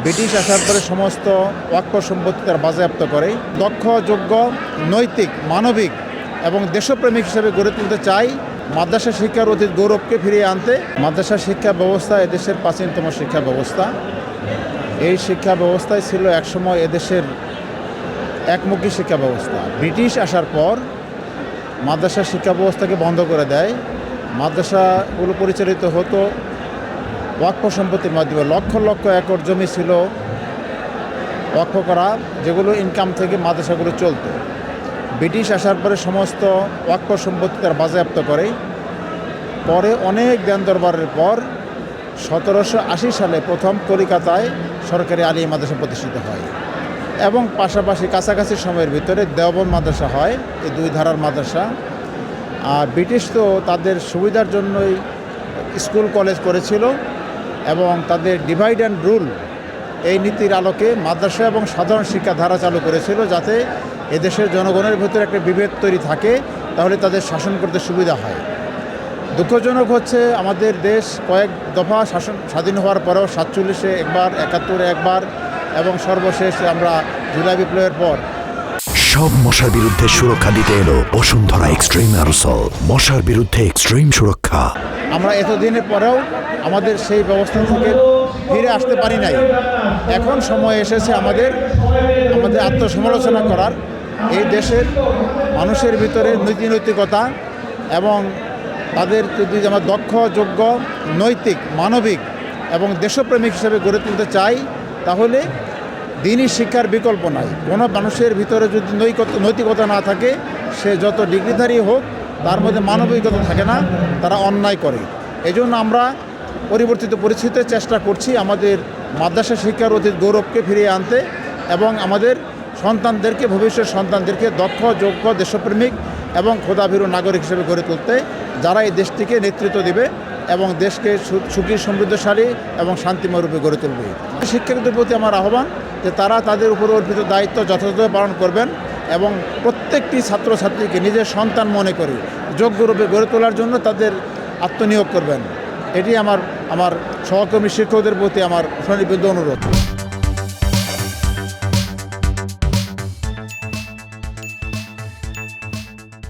British আসার পরে সমস্ত ওয়াক্ফ সম্পত্তি তারা বাজেয়াপ্ত করে। দক্ষ, যোগ্য, নৈতিক, মানবিক এবং দেশপ্রেমিক হিসেবে গড়ে তুলতে চাই। মাদ্রাসা শিক্ষার অতীত গৌরবকে ফিরিয়ে আনতে মাদ্রাসা শিক্ষা ব্যবস্থা এদেশের প্রাচীনতম শিক্ষা ব্যবস্থা। এই শিক্ষা ব্যবস্থায় ছিল একসময় এদেশের একমুখী শিক্ষা ব্যবস্থা। ব্রিটিশ আসার পর মাদ্রাসা শিক্ষা ব্যবস্থাকে বন্ধ করে দেয়। মাদ্রাসাগুলো পরিচালিত হতো ওয়াক্ফ সম্পত্তির মাধ্যমে। লক্ষ লক্ষ একর জমি ছিল ওয়াক্ফ করা, যেগুলো ইনকাম থেকে মাদ্রাসাগুলো চলত। ব্রিটিশ আসার পরে সমস্ত ওয়াক্ফ সম্পত্তি তারা বাজেয়াপ্ত করে। পরে অনেক জ্ঞান দরবারের পর 1780 সালে প্রথম কলিকাতায় সরকারি আলিয়া মাদ্রাসা প্রতিষ্ঠিত হয় এবং পাশাপাশি কাছাকাছি সময়ের ভিতরে দেওবন্দ মাদ্রাসা হয়। এই দুই ধারার মাদ্রাসা। আর ব্রিটিশ তো তাদের সুবিধার জন্যই স্কুল কলেজ করেছিল এবং তাদের ডিভাইড অ্যান্ড রুল এই নীতির আলোকে মাদ্রাসা এবং সাধারণ শিক্ষা ধারা চালু করেছিল, যাতে এদেশের জনগণের ভিতরে একটা বিভেদ তৈরি থাকে, তাহলে তাদের শাসন করতে সুবিধা হয়। দুঃখজনক হচ্ছে আমাদের দেশ কয়েক দফা স্বাধীন হওয়ার পরেও 47-এ একবার, 71-এ একবার এবং সর্বশেষ আমরা জুলাই বিপ্লবের পর সব মশার বিরুদ্ধে সুরক্ষা দিতে এলো বসুন্ধরা এক্সট্রিম অ্যারোসল। মশার বিরুদ্ধে এক্সট্রিম সুরক্ষা। আমরা এতদিনের পরেও আমাদের সেই ব্যবস্থা থেকে ফিরে আসতে পারি নাই। এখন সময় এসেছে আমাদের আত্মসমালোচনা করার। এই দেশের মানুষের ভিতরে নীতিনৈতিকতা এবং তাদের যদি আমরা দক্ষ, যোগ্য, নৈতিক, মানবিক এবং দেশপ্রেমিক হিসেবে গড়ে তুলতে চাই, তাহলে দিনই শিক্ষার বিকল্প নাই। কোনো মানুষের ভিতরে যদি নৈতিকতা না থাকে, সে যত ডিগ্রিধারী হোক, তার মধ্যে মানবিকতা থাকে না, তারা অন্যায় করে। এই জন্য আমরা পরিবর্তিত পরিস্থিতিতে চেষ্টা করছি আমাদের মাদ্রাসা শিক্ষার অতীত গৌরবকে ফিরিয়ে আনতে এবং আমাদের সন্তানদেরকে, ভবিষ্যৎ সন্তানদেরকে দক্ষ, যোগ্য, দেশপ্রেমিক এবং খোদাভীরু নাগরিক হিসেবে গড়ে তুলতে, যারা এই দেশটিকে নেতৃত্ব দেবে এবং দেশকে সুখী, সমৃদ্ধশালী এবং শান্তিময় রূপে গড়ে তুলবে। শিক্ষকদের প্রতি আমার আহ্বান যে তারা তাদের উপর অর্পিত দায়িত্ব যথাযথভাবে পালন করবেন এবং প্রত্যেকটি ছাত্রছাত্রীকে নিজের সন্তান মনে করে যোগ্য রূপে গড়ে তোলার জন্য তাদের আত্মনিয়োগ করবেন। এটি আমার সহকর্মী শিক্ষকদের প্রতি আমার সুনির্দিষ্ট অনুরোধ।